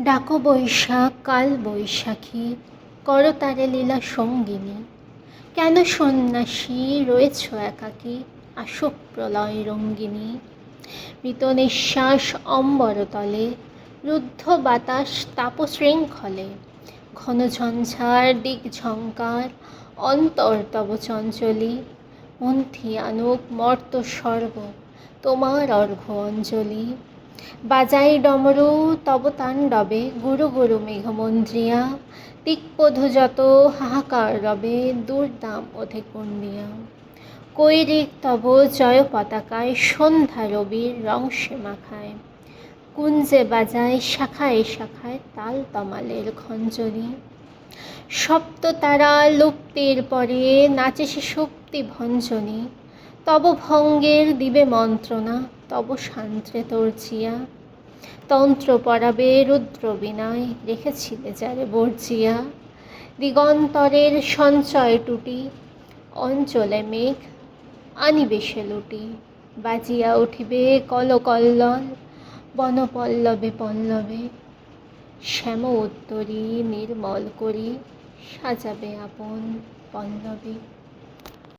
ডাকো বৈশাখ কাল বৈশাখী, করতারে লীলা সঙ্গিনী। কেন সন্ন্যাসী রয়েছ একাকী, আসুক প্রলয় রঙ্গিনী। মৃত নিঃশ্বাস অম্বরতলে, রুদ্ধ বাতাস তাপশৃঙ্খলে। ঘন ঝঞ্ঝার দিগ্ঝঙ্কার, অন্তর তব চঞ্চলী। মন্থী আনুক মর্ত স্বর্গ, তোমার অর্ঘ্য অঞ্জলি। বাজাই ডমরু তব তাণ্ডবে, গুরু গুরু মেঘমন্দ্রিয়া। দিক্পথু যত হাহাকার রবে, দুর্দাম ওঠে কুণ্ডিয়া। কৈরিক তব জয় পতাকায়, সন্ধ্যা রবির রংসে মাখায়। কুঞ্জে বাজায় শাখায় শাখায়, তাল তমালের খঞ্জনি। সপ্ততারা লুপ্তির পরে, নাচে সে শক্তি ভঞ্জনী। তব ভঙ্গের দিবে মন্ত্রণা, তব সান্ত্রে তর্জিয়া। তন্ত্র পড়াবে রুদ্র বীণায়, রেখেছিলে যারে বর্জিয়া। দিগন্তরের সঞ্চয় টুটি, অঞ্চলে মেঘ আনিবে সে লুটি। বাজিয়া উঠিবে কলকল্লোল, বনপল্লবে পল্লবে। শ্যাম উত্তরী নির্মল করি, সাজাবে আপন পল্লবে।